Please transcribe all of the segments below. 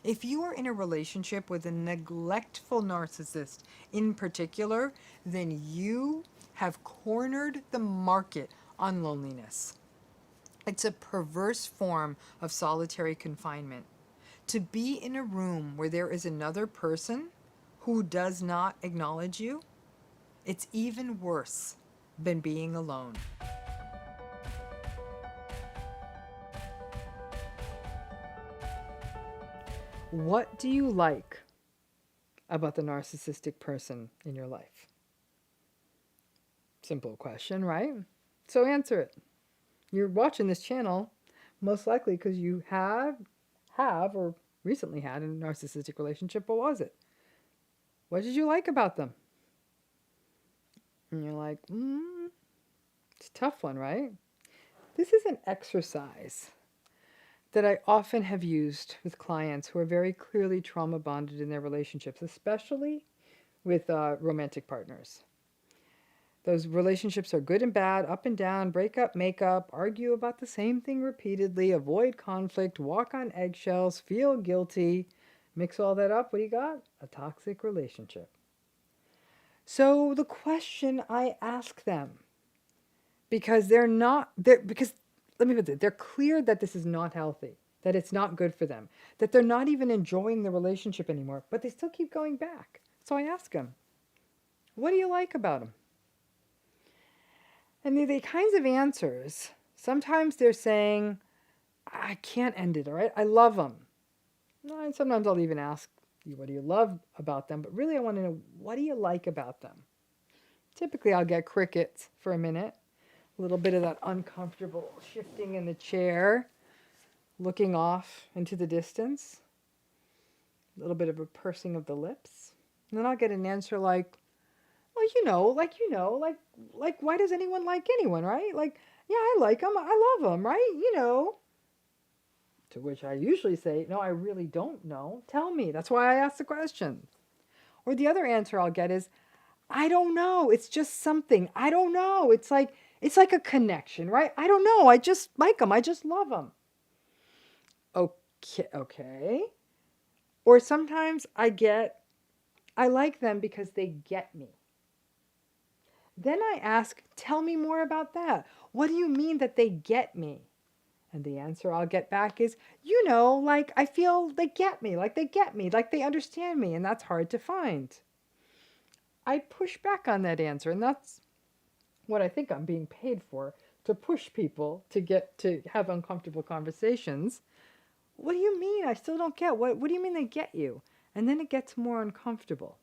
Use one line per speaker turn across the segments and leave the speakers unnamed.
If you are in a relationship with a neglectful narcissist in particular, then you have cornered the market on loneliness. It's a perverse form of solitary confinement. To be in a room where there is another person who does not acknowledge you, it's even worse than being alone. What do you like about the narcissistic person in your life? Simple question, right? So answer it. You're watching this channel most likely because you have or recently had a narcissistic relationship. What was it? What did you like about them? And you're like, it's a tough one, right? This is an exercise that I often have used with clients who are very clearly trauma bonded in their relationships, especially with romantic partners. Those relationships are good and bad, up and down, break up, make up, argue about the same thing repeatedly, avoid conflict, walk on eggshells, feel guilty. Mix all that up, what do you got? A toxic relationship. So the question I ask them, because because let me put it, they're clear that this is not healthy, that it's not good for them, that they're not even enjoying the relationship anymore, but they still keep going back. So I ask them, what do you like about them? And the kinds of answers, sometimes they're saying, I can't end it, all right? I love them. And sometimes I'll even ask you, what do you love about them? But really I want to know, what do you like about them? Typically I'll get crickets for a minute, a little bit of that uncomfortable shifting in the chair, looking off into the distance, a little bit of a pursing of the lips. And then I'll get an answer like, well, why does anyone like anyone, right? Like, yeah, I like them, I love them, right? To which I usually say, no, I really don't know. Tell me. That's why I asked the question. Or the other answer I'll get is, I don't know. It's just something. I don't know. It's like a connection, right? I don't know. I just like them. I just love them. Okay, okay. Or sometimes I like them because they get me. Then I ask, tell me more about that. What do you mean that they get me? And the answer I'll get back is, like I feel they get me, like they understand me, and that's hard to find. I push back on that answer, and that's what I think I'm being paid for, to push people to get to have uncomfortable conversations. What do you mean? I still don't get. What do you mean they get you? And then it gets more uncomfortable.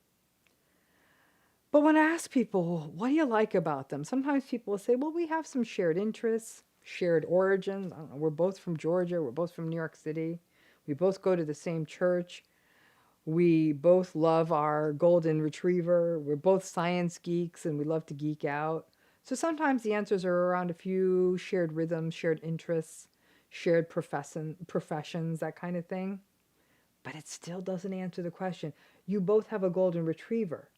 But when I ask people, what do you like about them? Sometimes people will say, well, we have some shared interests, shared origins. I don't know, we're both from Georgia. We're both from New York City. We both go to the same church. We both love our golden retriever. We're both science geeks and we love to geek out. So sometimes the answers are around a few shared rhythms, shared interests, shared professions, that kind of thing. But it still doesn't answer the question. You both have a golden retriever.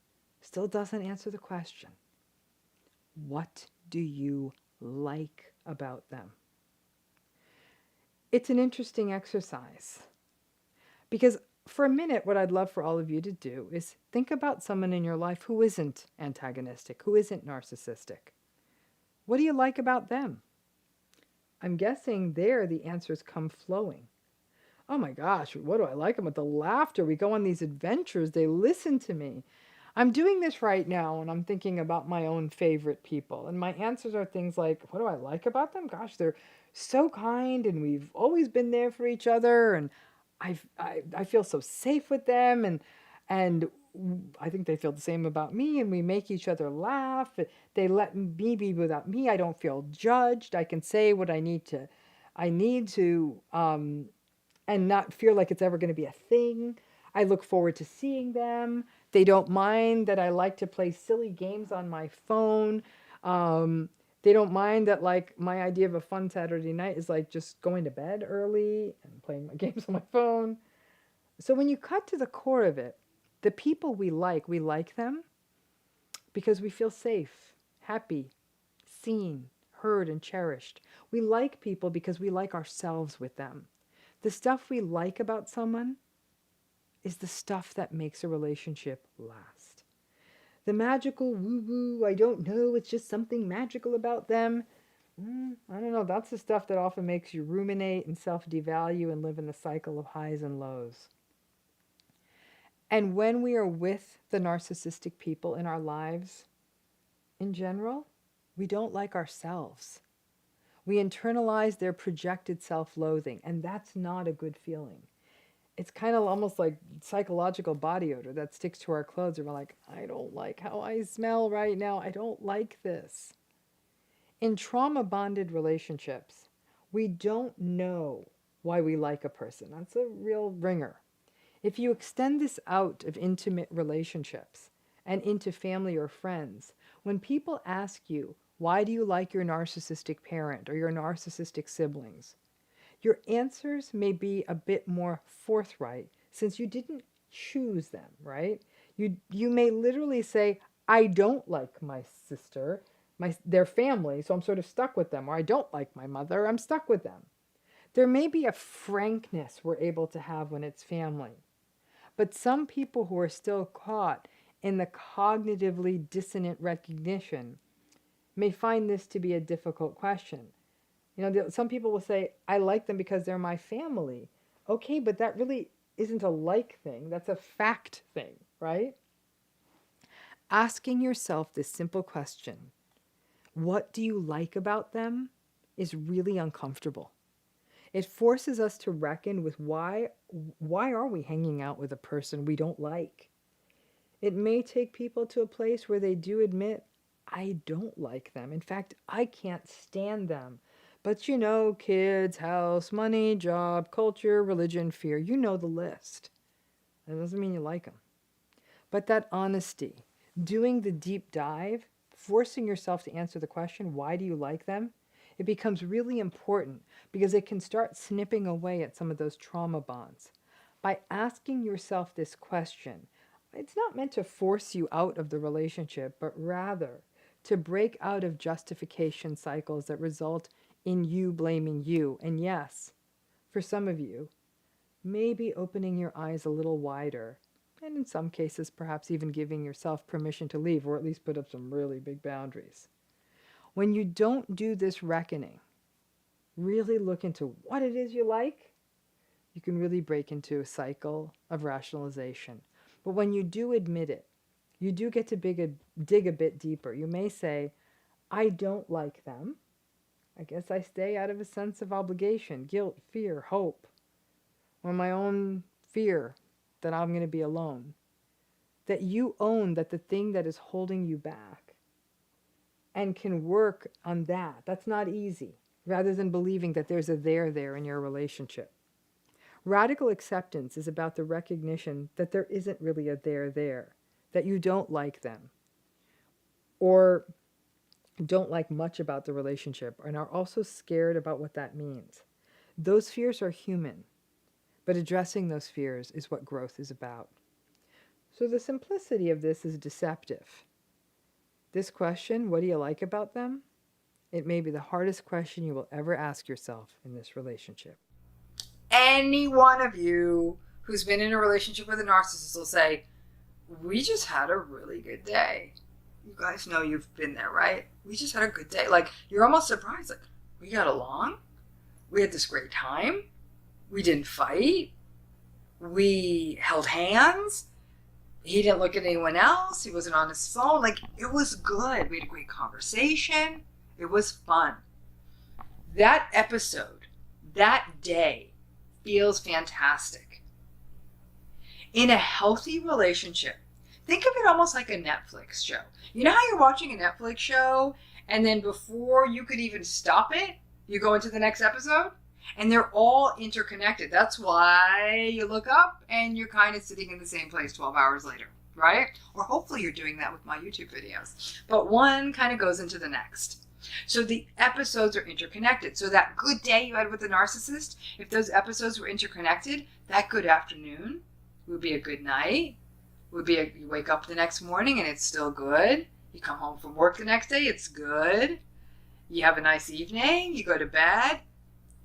Still doesn't answer the question. What do you like about them? It's an interesting exercise because for a minute, what I'd love for all of you to do is think about someone in your life who isn't antagonistic, who isn't narcissistic. What do you like about them? I'm guessing there the answers come flowing. Oh my gosh, what do I like about the laughter? We go on these adventures. They listen to me. I'm doing this right now and I'm thinking about my own favorite people. And my answers are things like, what do I like about them? Gosh, they're so kind and we've always been there for each other. And I feel so safe with them. And I think they feel the same about me. And we make each other laugh. They let me be without me. I don't feel judged. I can say what I need to, and not feel like it's ever going to be a thing. I look forward to seeing them. They don't mind that I like to play silly games on my phone. They don't mind that, like, my idea of a fun Saturday night is like just going to bed early and playing my games on my phone. So when you cut to the core of it, the people we like them because we feel safe, happy, seen, heard, and cherished. We like people because we like ourselves with them. The stuff we like about someone is the stuff that makes a relationship last. The magical woo-woo, I don't know, it's just something magical about them. I don't know, that's the stuff that often makes you ruminate and self-devalue and live in the cycle of highs and lows. And when we are with the narcissistic people in our lives, in general, we don't like ourselves. We internalize their projected self-loathing, and that's not a good feeling. It's kind of almost like psychological body odor that sticks to our clothes, and we're like, I don't like how I smell right now. I don't like this. In trauma-bonded relationships, we don't know why we like a person. That's a real ringer. If you extend this out of intimate relationships and into family or friends, when people ask you, why do you like your narcissistic parent or your narcissistic siblings? Your answers may be a bit more forthright since you didn't choose them, right? You may literally say, I don't like my sister, their family, so I'm sort of stuck with them. Or I don't like my mother, I'm stuck with them. There may be a frankness we're able to have when it's family. But some people who are still caught in the cognitively dissonant recognition may find this to be a difficult question. You know, some people will say, I like them because they're my family. Okay, but that really isn't a like thing. That's a fact thing, right? Asking yourself this simple question, what do you like about them, is really uncomfortable. It forces us to reckon with why are we hanging out with a person we don't like? It may take people to a place where they do admit, I don't like them. In fact, I can't stand them. But you know, kids, house, money, job, culture, religion, fear, you know the list. That doesn't mean you like them. But that honesty, doing the deep dive, forcing yourself to answer the question, why do you like them? It becomes really important because it can start snipping away at some of those trauma bonds. By asking yourself this question, it's not meant to force you out of the relationship, but rather to break out of justification cycles that result in you blaming you. And yes, for some of you, maybe opening your eyes a little wider, and in some cases perhaps even giving yourself permission to leave, or at least put up some really big boundaries. When you don't do this reckoning, really look into what it is you like, you can really break into a cycle of rationalization. But when you do admit it, you do get to dig a bit deeper. You may say, I don't like them. I guess I stay out of a sense of obligation, guilt, fear, hope, or my own fear that I'm going to be alone. That you own that the thing that is holding you back and can work on that. That's not easy, rather than believing that there's a there in your relationship. Radical acceptance is about the recognition that there isn't really a there, that you don't like them, or don't like much about the relationship, and are also scared about what that means. Those fears are human, but addressing those fears is what growth is about. So the simplicity of this is deceptive. This question, what do you like about them? It may be the hardest question you will ever ask yourself in this relationship. Any one of you who's been in a relationship with a narcissist will say, we just had a really good day. You guys know you've been there, right? We just had a good day. Like, you're almost surprised. Like, we got along. We had this great time. We didn't fight. We held hands. He didn't look at anyone else. He wasn't on his phone. Like, it was good. We had a great conversation. It was fun. That episode, that day, feels fantastic. In a healthy relationship, think of it almost like a Netflix show. You know how you're watching a Netflix show, and then before you could even stop it, you go into the next episode? And they're all interconnected. That's why you look up and you're kind of sitting in the same place 12 hours later, right? Or hopefully you're doing that with my YouTube videos. But one kind of goes into the next. So the episodes are interconnected. So that good day you had with the narcissist, if those episodes were interconnected, that good afternoon would be a good night. You wake up the next morning and it's still good. You come home from work the next day, it's good. You have a nice evening, you go to bed.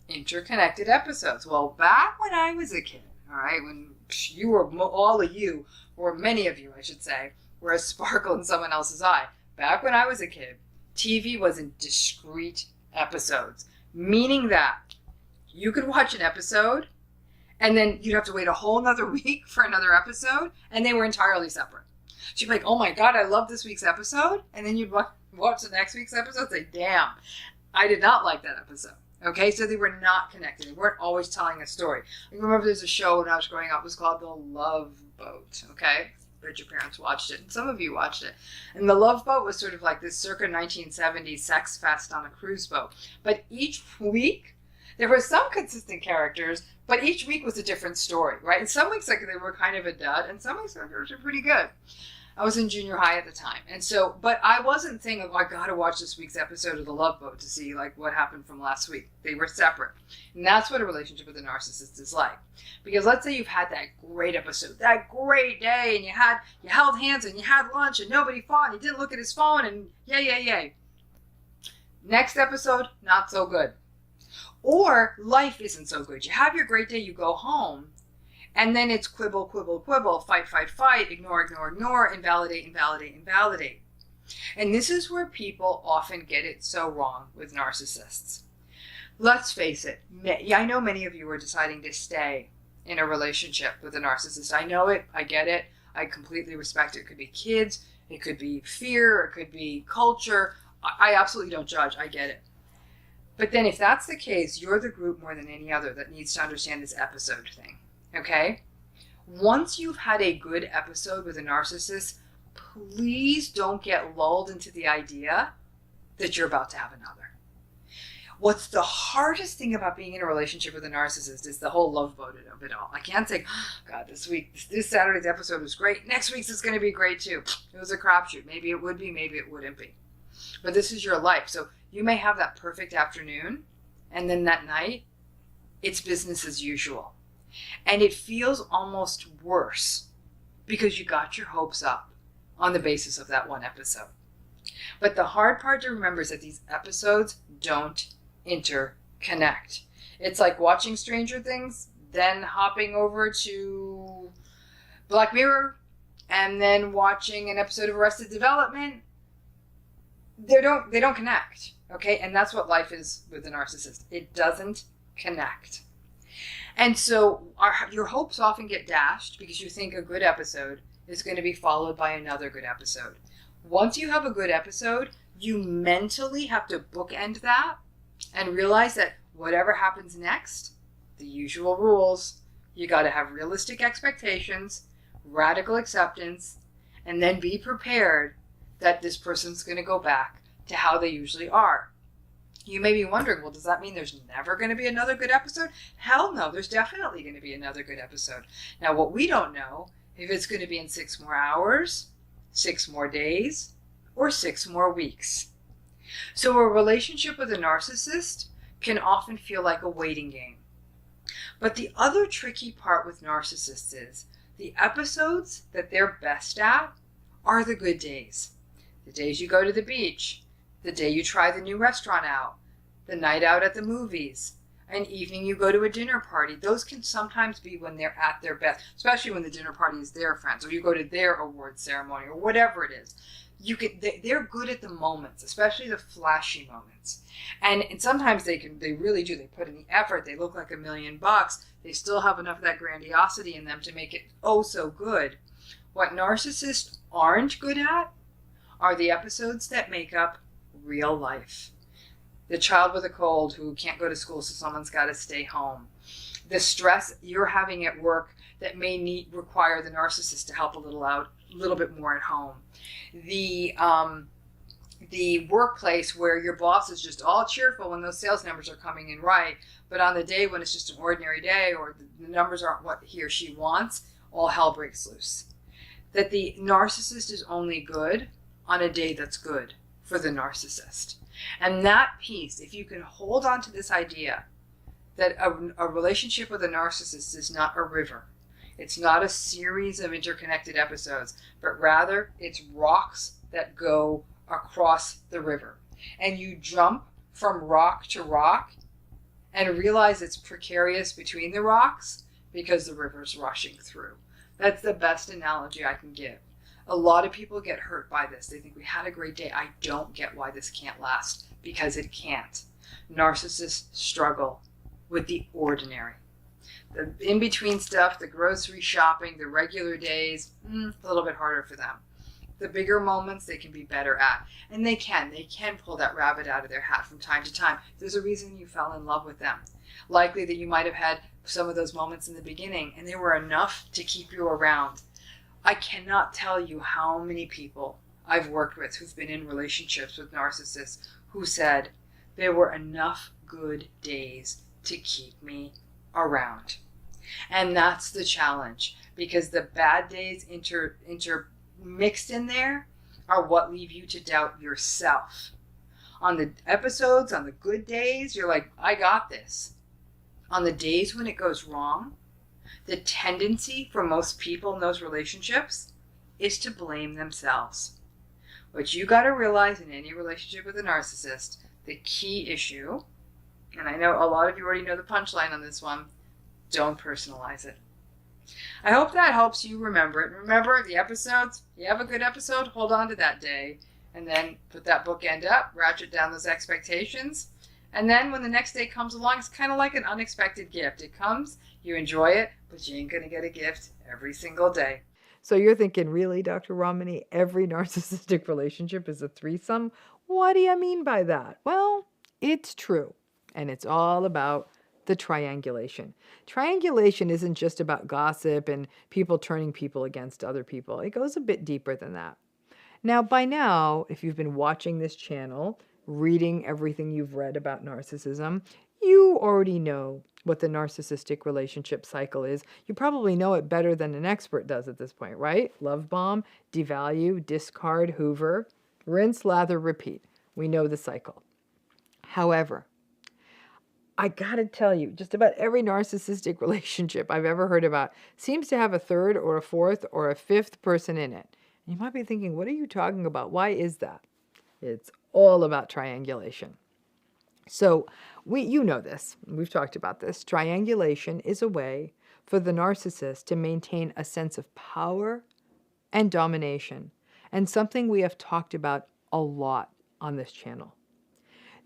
Interconnected episodes. Well, back when I was a kid, all right, when you were, all of you, or many of you, I should say, were a sparkle in someone else's eye. Back when I was a kid, TV was in discrete episodes, meaning that you could watch an episode and then you'd have to wait a whole nother week for another episode, and they were entirely separate. So you'd be like, oh my God, I love this week's episode. And then you'd watch the next week's episode and say, damn, I did not like that episode. Okay, so they were not connected. They weren't always telling a story. I remember there's a show when I was growing up, it was called The Love Boat, okay? I bet your parents watched it, and some of you watched it. And The Love Boat was sort of like this circa 1970s sex fest on a cruise boat. But each week, there were some consistent characters, but each week was a different story, right? And some weeks, like, they were kind of a dud, and some weeks they were pretty good. I was in junior high at the time. And so, but I wasn't thinking, oh, I got to watch this week's episode of The Love Boat to see like what happened from last week. They were separate. And that's what a relationship with a narcissist is like. Because let's say you've had that great episode, that great day, and you held hands and you had lunch and nobody fought and he didn't look at his phone and yay. Next episode, not so good. Or life isn't so good. You have your great day, you go home, and then it's quibble, fight, ignore, invalidate. And this is where people often get it so wrong with narcissists. Let's face it, I know many of you are deciding to stay in a relationship with a narcissist. I know it, I get it, I completely respect it. It could be kids, it could be fear, it could be culture. I absolutely don't judge, I get it. But then if that's the case, you're the group more than any other that needs to understand this episode thing. Okay? Once you've had a good episode with a narcissist, please don't get lulled into the idea that you're about to have another. What's the hardest thing about being in a relationship with a narcissist is the whole love boat of it all. I can't say, oh, God, this Saturday's episode was great. Next week's is going to be great too. It was a crapshoot. Maybe it would be, maybe it wouldn't be. But this is your life. So you may have that perfect afternoon, and then that night, it's business as usual. And it feels almost worse because you got your hopes up on the basis of that one episode. But the hard part to remember is that these episodes don't interconnect. It's like watching Stranger Things, then hopping over to Black Mirror, and then watching an episode of Arrested Development. They don't connect, okay? And that's what life is with a narcissist. It doesn't connect. And so your hopes often get dashed because you think a good episode is going to be followed by another good episode. Once you have a good episode, you mentally have to bookend that and realize that whatever happens next, the usual rules, you got to have realistic expectations, radical acceptance, and then be prepared that this person's going to go back to how they usually are. You may be wondering, well, does that mean there's never going to be another good episode? Hell no, there's definitely going to be another good episode. Now, what we don't know, if it's going to be in 6 more hours, 6 more days, or 6 more weeks. So a relationship with a narcissist can often feel like a waiting game. But the other tricky part with narcissists is the episodes that they're best at are the good days. The days you go to the beach, the day you try the new restaurant out, the night out at the movies, an evening you go to a dinner party. Those can sometimes be when they're at their best, especially when the dinner party is their friends, or you go to their award ceremony, or whatever it is. They're good at the moments, especially the flashy moments. And sometimes they really do. They put in the effort. They look like $1 million. They still have enough of that grandiosity in them to make it oh so good. What narcissists aren't good at are the episodes that make up real life. The child with a cold who can't go to school, so someone's got to stay home. The stress you're having at work that may require the narcissist to help a little bit more at home. The workplace where your boss is just all cheerful when those sales numbers are coming in right, but on the day when it's just an ordinary day or the numbers aren't what he or she wants, all hell breaks loose. That the narcissist is only good on a day that's good for the narcissist. And that piece, if you can hold on to this idea that a relationship with a narcissist is not a river, it's not a series of interconnected episodes, but rather it's rocks that go across the river. And you jump from rock to rock and realize it's precarious between the rocks because the river's rushing through. That's the best analogy I can give. A lot of people get hurt by this. They think we had a great day. I don't get why this can't last, because it can't. Narcissists struggle with the ordinary. The in-between stuff, the grocery shopping, the regular days, a little bit harder for them. The bigger moments they can be better at. And they can pull that rabbit out of their hat from time to time. There's a reason you fell in love with them. Likely that you might have had some of those moments in the beginning and they were enough to keep you around. I cannot tell you how many people I've worked with who've been in relationships with narcissists who said there were enough good days to keep me around. And that's the challenge, because the bad days intermixed in there are what leave you to doubt yourself. On the episodes, on the good days, you're like, I got this. On the days when it goes wrong, the tendency for most people in those relationships is to blame themselves. What you got to realize in any relationship with a narcissist, the key issue, and I know a lot of you already know the punchline on this one, don't personalize it. I hope that helps you remember it. Remember the episodes, you have a good episode, hold on to that day, and then put that bookend up, ratchet down those expectations, and then when the next day comes along, it's kind of like an unexpected gift. It comes, you enjoy it, but you ain't going to get a gift every single day. So you're thinking, really, Dr. Ramani, every narcissistic relationship is a threesome? What do you mean by that? Well, it's true, and it's all about the triangulation. Triangulation isn't just about gossip and people turning people against other people. It goes a bit deeper than that. Now, by now, if you've been watching this channel, reading everything you've read about narcissism, you already know what the narcissistic relationship cycle is. You probably know it better than an expert does at this point, right? Love bomb, devalue, discard, hoover, rinse, lather, repeat. We know the cycle. However, I gotta tell you, just about every narcissistic relationship I've ever heard about seems to have a third or a fourth or a fifth person in it. And you might be thinking, what are you talking about? Why is that? It's all about triangulation. So you know this, we've talked about this. Triangulation is a way for the narcissist to maintain a sense of power and domination, and something we have talked about a lot on this channel.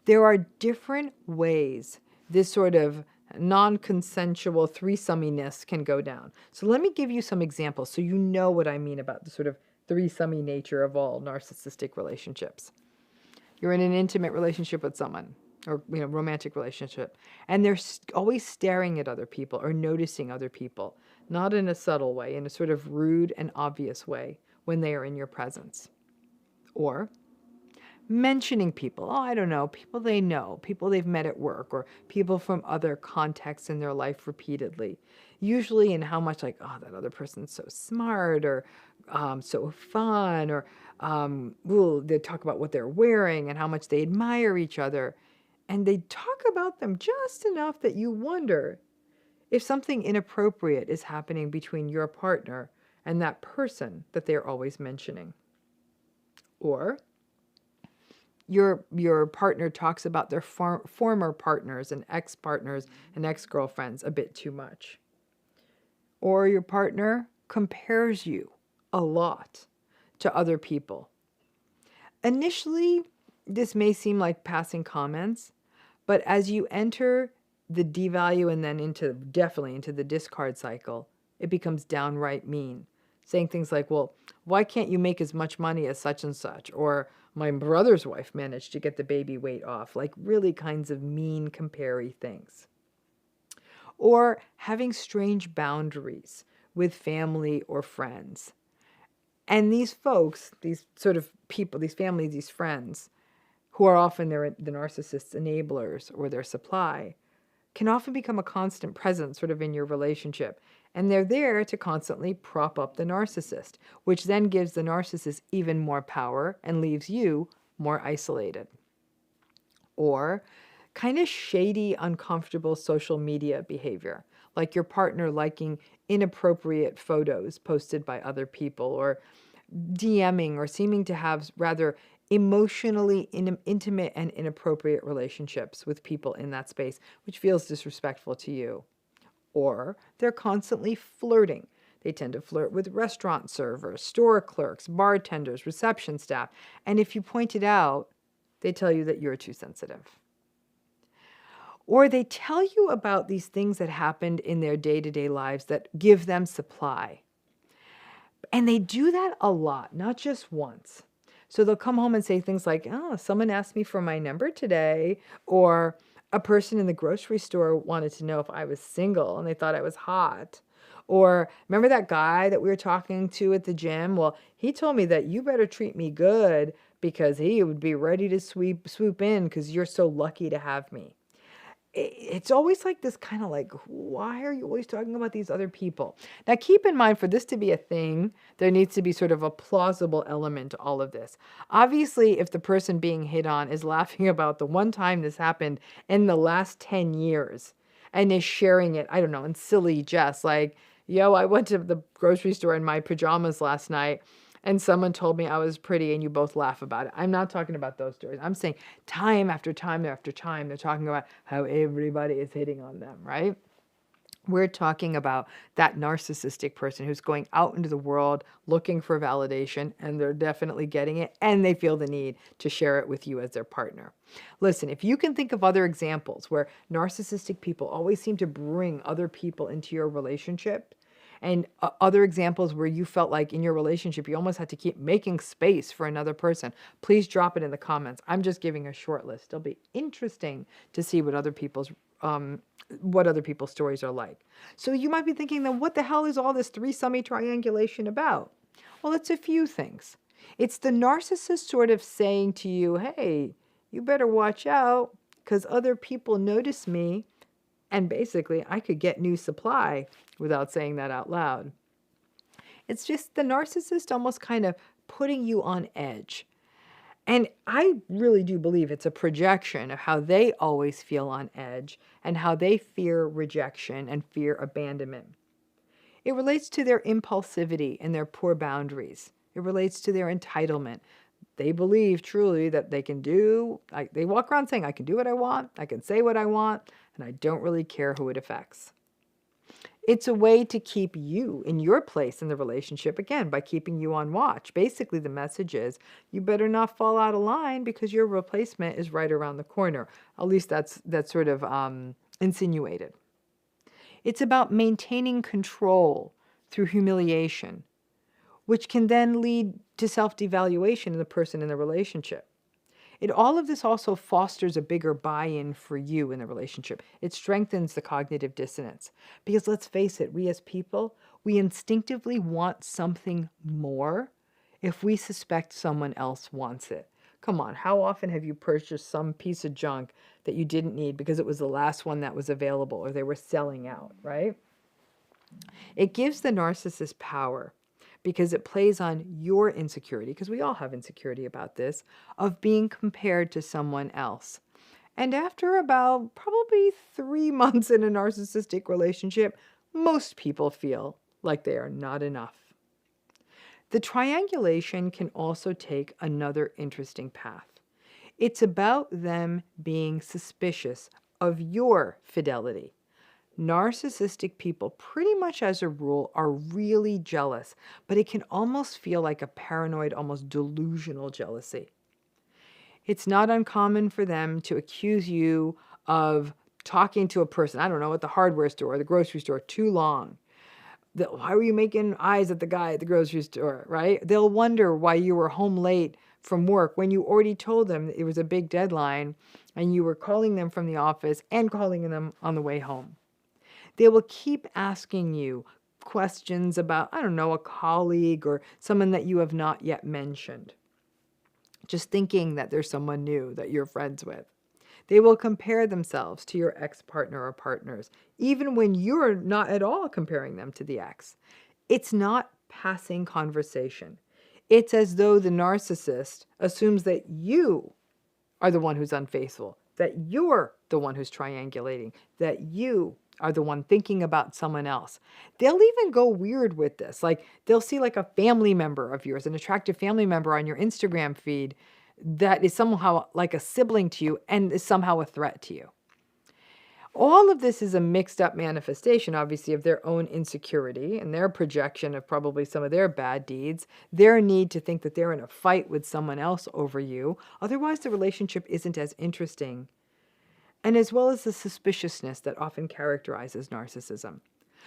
There are different ways this sort of non-consensual threesominess can go down. So let me give you some examples so you know what I mean about the sort of threesome nature of all narcissistic relationships. You're in an intimate relationship with someone, or romantic relationship, and they're always staring at other people or noticing other people, not in a subtle way, in a sort of rude and obvious way when they are in your presence. Or mentioning people, I don't know, people they know, people they've met at work, or people from other contexts in their life repeatedly, usually in how much that other person's so smart, or so fun, or they talk about what they're wearing and how much they admire each other. And they talk about them just enough that you wonder if something inappropriate is happening between your partner and that person that they're always mentioning. Or your partner talks about their former partners and ex-partners and ex-girlfriends a bit too much. Or your partner compares you a lot to other people. Initially, this may seem like passing comments, but as you enter the devalue and then definitely into the discard cycle, it becomes downright mean. Saying things like, well, why can't you make as much money as such and such? Or my brother's wife managed to get the baby weight off. Like really kinds of mean compare-y things. Or having strange boundaries with family or friends. And these folks, these sort of people, these families, these friends, who are often the narcissist's enablers or their supply, can often become a constant presence sort of in your relationship. And they're there to constantly prop up the narcissist, which then gives the narcissist even more power and leaves you more isolated. Or kind of shady, uncomfortable social media behavior, like your partner liking inappropriate photos posted by other people, or DMing, or seeming to have rather emotionally intimate and inappropriate relationships with people in that space, which feels disrespectful to you. Or they're constantly flirting. They tend to flirt with restaurant servers, store clerks, bartenders, reception staff. And if you point it out, they tell you that you're too sensitive. Or they tell you about these things that happened in their day-to-day lives that give them supply. And they do that a lot, not just once. So they'll come home and say things like, oh, someone asked me for my number today, or a person in the grocery store wanted to know if I was single and they thought I was hot. Or remember that guy that we were talking to at the gym? Well, he told me that you better treat me good because he would be ready to swoop in because you're so lucky to have me. It's always like this kind of like, why are you always talking about these other people? Now, keep in mind, for this to be a thing, there needs to be sort of a plausible element to all of this. Obviously, if the person being hit on is laughing about the one time this happened in the last 10 years and is sharing it, I don't know, in silly jest, like, yo, I went to the grocery store in my pajamas last night and someone told me I was pretty and you both laugh about it. I'm not talking about those stories. I'm saying time after time after time, they're talking about how everybody is hitting on them, right? We're talking about that narcissistic person who's going out into the world looking for validation, and they're definitely getting it, and they feel the need to share it with you as their partner. Listen, if you can think of other examples where narcissistic people always seem to bring other people into your relationship, and other examples where you felt like in your relationship you almost had to keep making space for another person, please drop it in the comments. I'm just giving a short list. It'll be interesting to see what other people's stories are like. So you might be thinking, then what the hell is all this threesome triangulation about? Well, it's a few things. It's the narcissist sort of saying to you, hey, you better watch out because other people notice me. And basically, I could get new supply without saying that out loud. It's just the narcissist almost kind of putting you on edge. And I really do believe it's a projection of how they always feel on edge and how they fear rejection and fear abandonment. It relates to their impulsivity and their poor boundaries. It relates to their entitlement. They believe truly that they can do, like they walk around saying, I can do what I want, I can say what I want, and I don't really care who it affects. It's a way to keep you in your place in the relationship, again, by keeping you on watch. Basically, the message is, you better not fall out of line because your replacement is right around the corner. At least that's sort of insinuated. It's about maintaining control through humiliation, which can then lead to self-devaluation in the person in the relationship. All of this also fosters a bigger buy-in for you in the relationship. It strengthens the cognitive dissonance. Because let's face it, we as people, we instinctively want something more if we suspect someone else wants it. Come on, how often have you purchased some piece of junk that you didn't need because it was the last one that was available or they were selling out, right? It gives the narcissist power because it plays on your insecurity, because we all have insecurity about this, of being compared to someone else. And after about probably 3 months in a narcissistic relationship, most people feel like they are not enough. The triangulation can also take another interesting path. It's about them being suspicious of your fidelity. Narcissistic people, pretty much as a rule, are really jealous, but it can almost feel like a paranoid, almost delusional jealousy. It's not uncommon for them to accuse you of talking to a person, I don't know, at the hardware store or the grocery store too long. Why were you making eyes at the guy at the grocery store, right? They'll wonder why you were home late from work when you already told them it was a big deadline and you were calling them from the office and calling them on the way home. They will keep asking you questions about, I don't know, a colleague or someone that you have not yet mentioned, just thinking that there's someone new that you're friends with. They will compare themselves to your ex-partner or partners, even when you're not at all comparing them to the ex. It's not passing conversation. It's as though the narcissist assumes that you are the one who's unfaithful, that you're the one who's triangulating, that you are the one thinking about someone else. They'll even go weird with this. Like they'll see like a family member of yours, an attractive family member on your Instagram feed that is somehow like a sibling to you and is somehow a threat to you. All of this is a mixed up manifestation, obviously, of their own insecurity and their projection of probably some of their bad deeds, their need to think that they're in a fight with someone else over you. Otherwise, the relationship isn't as interesting. And as well as the suspiciousness that often characterizes narcissism.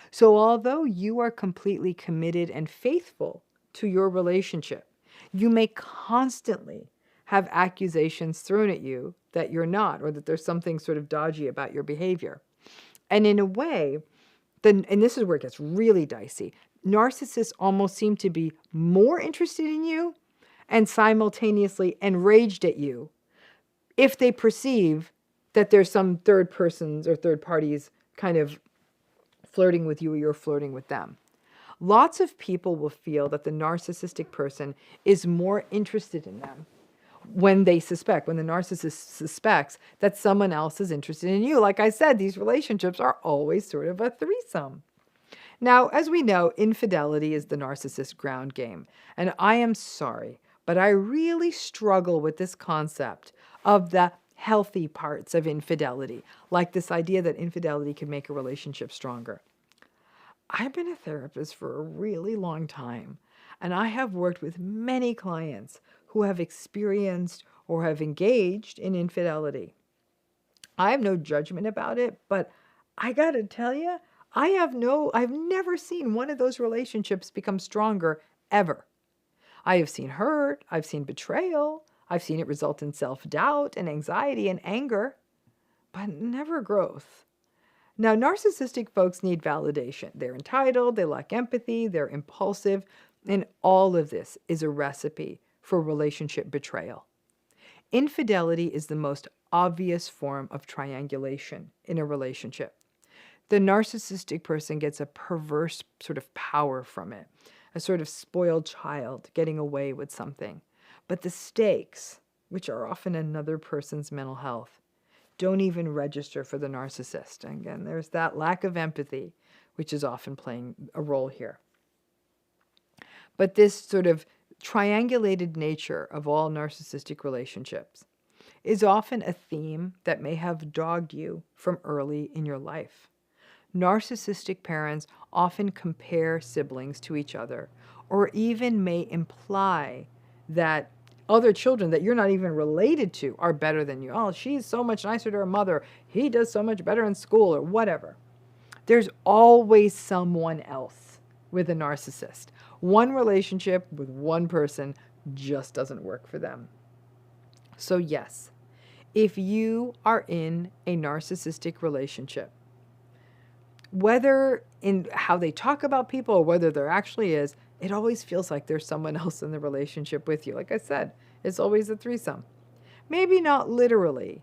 So although you are completely committed and faithful to your relationship, you may constantly have accusations thrown at you that you're not, or that there's something sort of dodgy about your behavior. And in a way, and this is where it gets really dicey, narcissists almost seem to be more interested in you and simultaneously enraged at you if they perceive that there's some third persons or third parties kind of flirting with you or you're flirting with them. Lots of people will feel that the narcissistic person is more interested in them when the narcissist suspects that someone else is interested in you. Like I said, these relationships are always sort of a threesome. Now, as we know, infidelity is the narcissist's ground game. And I am sorry, but I really struggle with this concept of the healthy parts of infidelity, like this idea that infidelity can make a relationship stronger. I've been a therapist for a really long time, and I have worked with many clients who have experienced or have engaged in infidelity. I have no judgment about it, but I gotta tell you, I've never seen one of those relationships become stronger, ever. I have seen hurt, I've seen betrayal, I've seen it result in self-doubt and anxiety and anger, but never growth. Now, narcissistic folks need validation. They're entitled, they lack empathy, they're impulsive, and all of this is a recipe for relationship betrayal. Infidelity is the most obvious form of triangulation in a relationship. The narcissistic person gets a perverse sort of power from it, a sort of spoiled child getting away with something. But the stakes, which are often another person's mental health, don't even register for the narcissist. And again, there's that lack of empathy, which is often playing a role here. But this sort of triangulated nature of all narcissistic relationships is often a theme that may have dogged you from early in your life. Narcissistic parents often compare siblings to each other, or even may imply that other children that you're not even related to are better than you. Oh, she's so much nicer to her mother. He does so much better in school, or whatever. There's always someone else with a narcissist. One relationship with one person just doesn't work for them. So yes, if you are in a narcissistic relationship, whether in how they talk about people or whether there actually is, it always feels like there's someone else in the relationship with you. Like I said, it's always a threesome. Maybe not literally,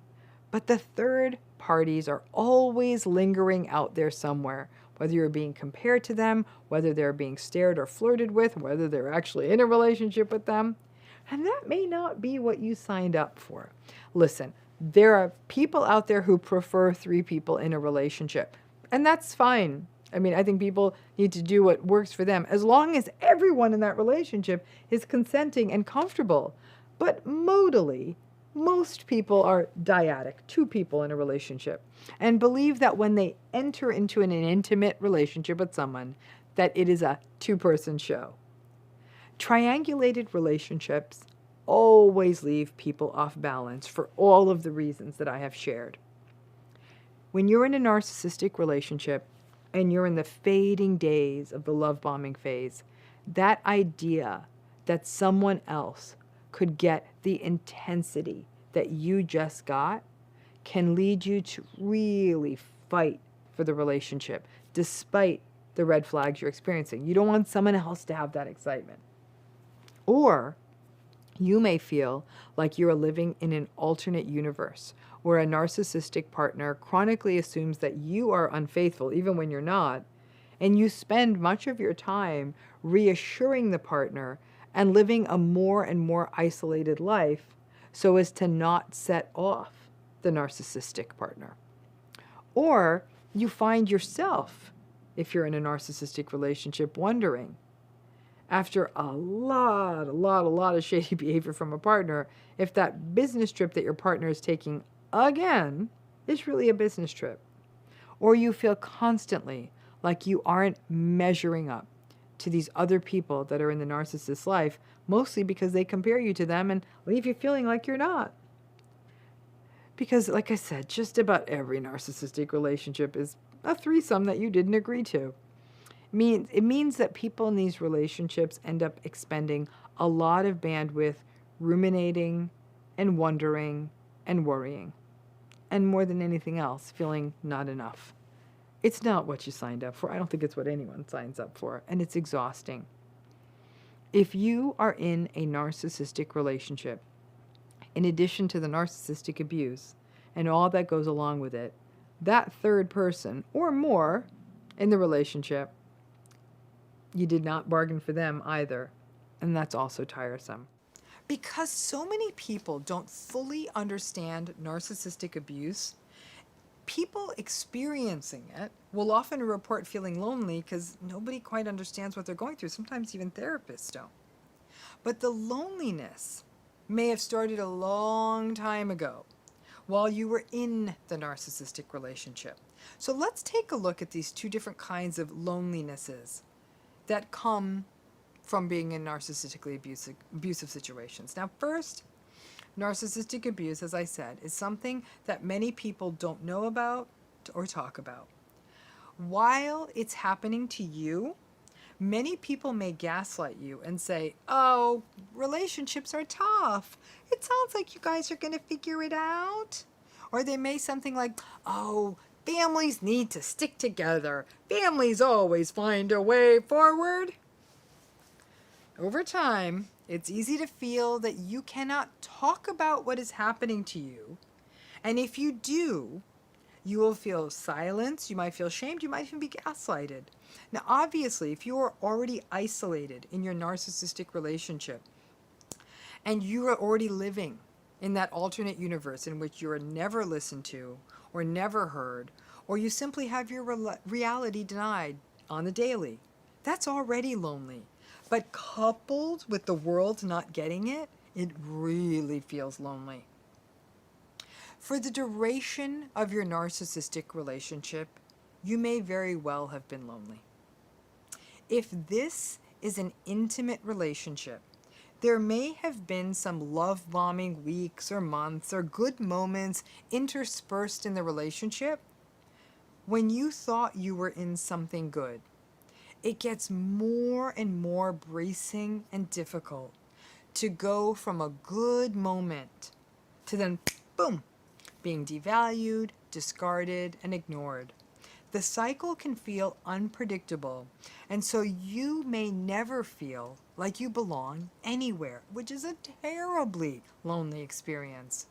but the third parties are always lingering out there somewhere, whether you're being compared to them, whether they're being stared or flirted with, whether they're actually in a relationship with them. And that may not be what you signed up for. Listen, there are people out there who prefer 3 people in a relationship, and that's fine. I mean, I think people need to do what works for them, as long as everyone in that relationship is consenting and comfortable. But modally, most people are dyadic, 2 people in a relationship, and believe that when they enter into an intimate relationship with someone, that it is a 2-person show. Triangulated relationships always leave people off balance for all of the reasons that I have shared. When you're in a narcissistic relationship, and you're in the fading days of the love bombing phase, that idea that someone else could get the intensity that you just got can lead you to really fight for the relationship, despite the red flags you're experiencing. You don't want someone else to have that excitement. Or you may feel like you're living in an alternate universe where a narcissistic partner chronically assumes that you are unfaithful, even when you're not, and you spend much of your time reassuring the partner and living a more and more isolated life so as to not set off the narcissistic partner. Or you find yourself, if you're in a narcissistic relationship, wondering, after a lot of shady behavior from a partner, if that business trip that your partner is taking again is really a business trip. or you feel constantly like you aren't measuring up to these other people that are in the narcissist's life, mostly because they compare you to them and leave you feeling like you're not. Because, like I said, just about every narcissistic relationship is a threesome that you didn't agree to. It means that people in these relationships end up expending a lot of bandwidth ruminating and wondering and worrying. And more than anything else, feeling not enough. It's not what you signed up for. I don't think it's what anyone signs up for. And it's exhausting. If you are in a narcissistic relationship, in addition to the narcissistic abuse and all that goes along with it, that third person or more in the relationship, you did not bargain for them either. And that's also tiresome. Because so many people don't fully understand narcissistic abuse, people experiencing it will often report feeling lonely because nobody quite understands what they're going through. Sometimes even therapists don't. But the loneliness may have started a long time ago while you were in the narcissistic relationship. So let's take a look at these two different kinds of lonelinesses that come from being in narcissistically abusive situations. Now, first, narcissistic abuse, as I said, is something that many people don't know about or talk about. While it's happening to you, many people may gaslight you and say, oh, relationships are tough. It sounds like you guys are going to figure it out. Or they may something like, oh, families need to stick together. Families always find a way forward. Over time, it's easy to feel that you cannot talk about what is happening to you. And if you do, you will feel silence, you might feel shamed, you might even be gaslighted. Now, obviously, if you are already isolated in your narcissistic relationship, and you are already living in that alternate universe in which you are never listened to, or never heard, or you simply have your reality denied on the daily, that's already lonely. But coupled with the world not getting it, it really feels lonely. For the duration of your narcissistic relationship, you may very well have been lonely. If this is an intimate relationship, there may have been some love bombing weeks or months or good moments interspersed in the relationship when you thought you were in something good. It gets more and more bracing and difficult to go from a good moment to then, boom, being devalued, discarded, and ignored. The cycle can feel unpredictable, and so you may never feel like you belong anywhere, which is a terribly lonely experience.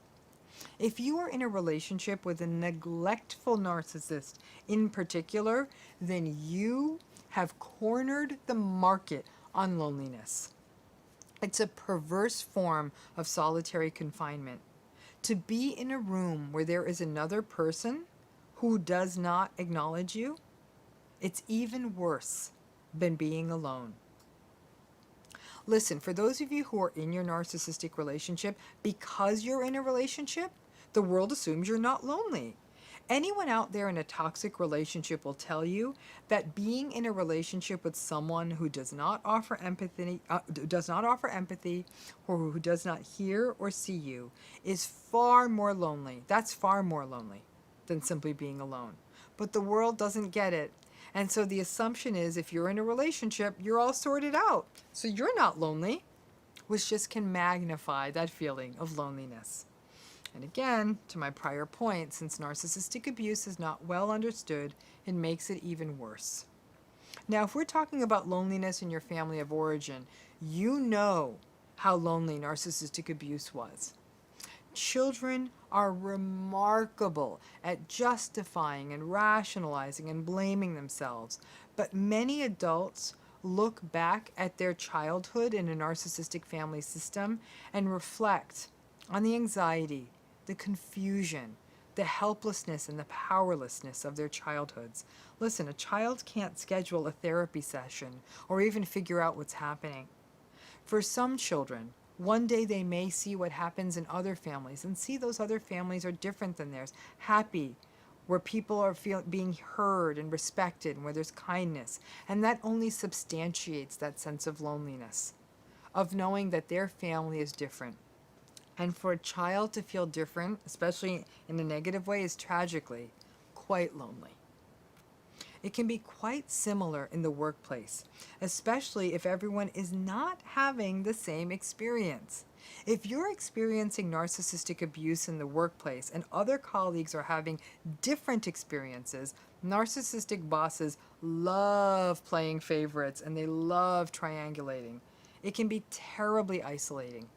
If you are in a relationship with a neglectful narcissist in particular, then you have cornered the market on loneliness. It's a perverse form of solitary confinement. To be in a room where there is another person who does not acknowledge you, it's even worse than being alone. Listen, for those of you who are in your narcissistic relationship, because you're in a relationship, the world assumes you're not lonely. Anyone out there in a toxic relationship will tell you that being in a relationship with someone who does not offer empathy, or who does not hear or see you is far more lonely. That's far more lonely than simply being alone. But the world doesn't get it. And so the assumption is if you're in a relationship, you're all sorted out. So you're not lonely, which just can magnify that feeling of loneliness. And again, to my prior point, since narcissistic abuse is not well understood, it makes it even worse. Now, if we're talking about loneliness in your family of origin, you know how lonely narcissistic abuse was. Children are remarkable at justifying and rationalizing and blaming themselves, but many adults look back at their childhood in a narcissistic family system and reflect on the anxiety, the confusion, the helplessness and the powerlessness of their childhoods. Listen, a child can't schedule a therapy session or even figure out what's happening. For some children, one day they may see what happens in other families and see those other families are different than theirs, happy, where people are being heard and respected, and where there's kindness. And that only substantiates that sense of loneliness, of knowing that their family is different. And for a child to feel different, especially in a negative way, is tragically quite lonely. It can be quite similar in the workplace, especially if everyone is not having the same experience. If you're experiencing narcissistic abuse in the workplace and other colleagues are having different experiences, narcissistic bosses love playing favorites and they love triangulating. It can be terribly isolating.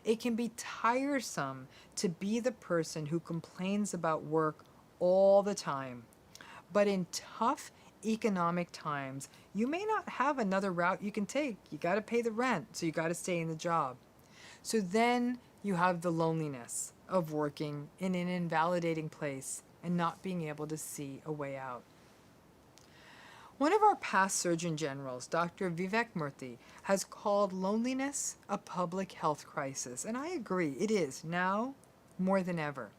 It can be tiresome to be the person who complains about work all the time. But in tough economic times, you may not have another route you can take. You got to pay the rent, so you got to stay in the job. So then you have the loneliness of working in an invalidating place and not being able to see a way out. One of our past Surgeon Generals, Dr. Vivek Murthy, has called loneliness a public health crisis. And I agree, it is now more than ever.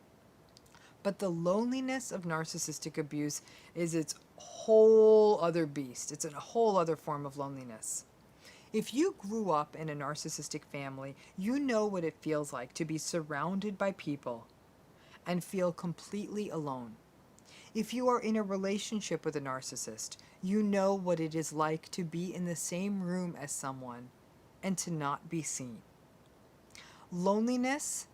But the loneliness of narcissistic abuse is its whole other beast. It's a whole other form of loneliness. If you grew up in a narcissistic family, you know what it feels like to be surrounded by people and feel completely alone. If you are in a relationship with a narcissist, you know what it is like to be in the same room as someone and to not be seen. Loneliness,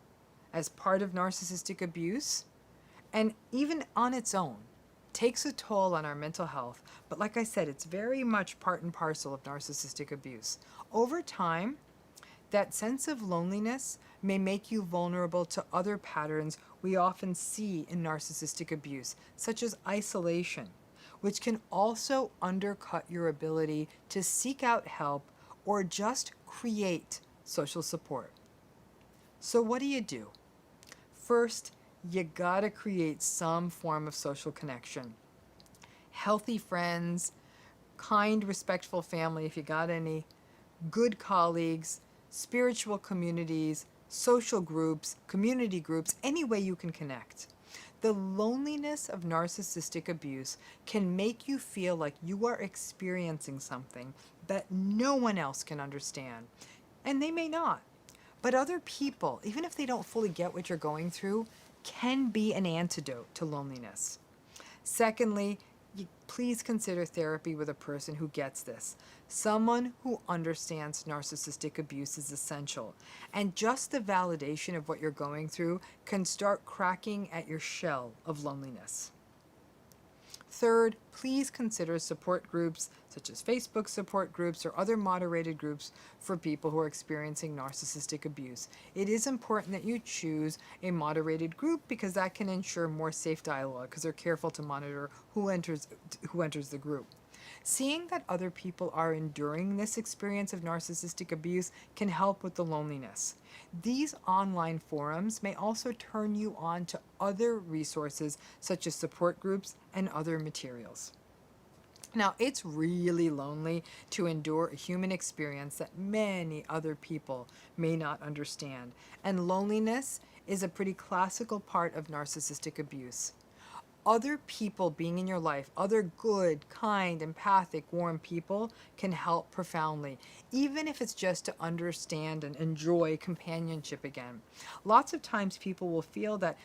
as part of narcissistic abuse, and even on its own, takes a toll on our mental health. But like I said, it's very much part and parcel of narcissistic abuse. Over time, that sense of loneliness may make you vulnerable to other patterns we often see in narcissistic abuse, such as isolation, which can also undercut your ability to seek out help or just create social support. So what do? First, you gotta create some form of social connection. Healthy friends, kind, respectful family if you got any, good colleagues, spiritual communities, social groups, community groups, any way you can connect. The loneliness of narcissistic abuse can make you feel like you are experiencing something that no one else can understand. And they may not. But other people, even if they don't fully get what you're going through, can be an antidote to loneliness. Secondly, please consider therapy with a person who gets this. Someone who understands narcissistic abuse is essential. And just the validation of what you're going through can start cracking at your shell of loneliness. Third, please consider support groups such as Facebook support groups or other moderated groups for people who are experiencing narcissistic abuse. It is important that you choose a moderated group because that can ensure more safe dialogue because they're careful to monitor who enters the group. Seeing that other people are enduring this experience of narcissistic abuse can help with the loneliness. These online forums may also turn you on to other resources such as support groups and other materials. Now, it's really lonely to endure a human experience that many other people may not understand, and loneliness is a pretty classical part of narcissistic abuse. Other people being in your life, other good, kind, empathic, warm people can help profoundly, even if it's just to understand and enjoy companionship again. Lots of times people will feel that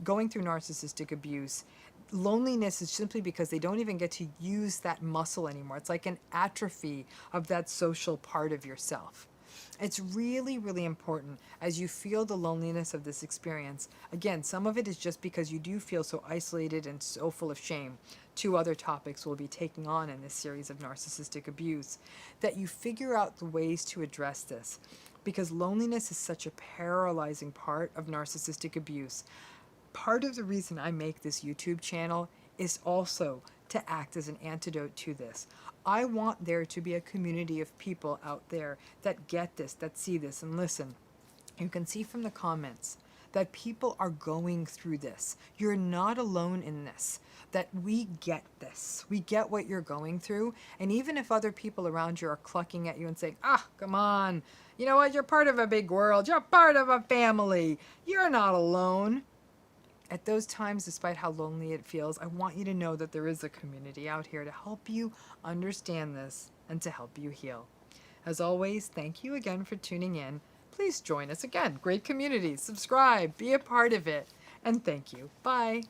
going through narcissistic abuse, loneliness is simply because they don't even get to use that muscle anymore. It's like an atrophy of that social part of yourself. It's really, really important as you feel the loneliness of this experience. Again, some of it is just because you do feel so isolated and so full of shame. 2 other topics we'll be taking on in this series of narcissistic abuse, that you figure out the ways to address this, because loneliness is such a paralyzing part of narcissistic abuse. Part of the reason I make this YouTube channel is also to act as an antidote to this. I want there to be a community of people out there that get this, that see this, and listen. You can see from the comments that people are going through this. You're not alone in this, that we get this. We get what you're going through, and even if other people around you are clucking at you and saying, come on, you know what, you're part of a big world, you're part of a family, you're not alone. at those times, despite how lonely it feels, I want you to know that there is a community out here to help you understand this and to help you heal. As always, thank you again for tuning in. Please join us again. Great community. Subscribe. Be a part of it. And thank you. Bye.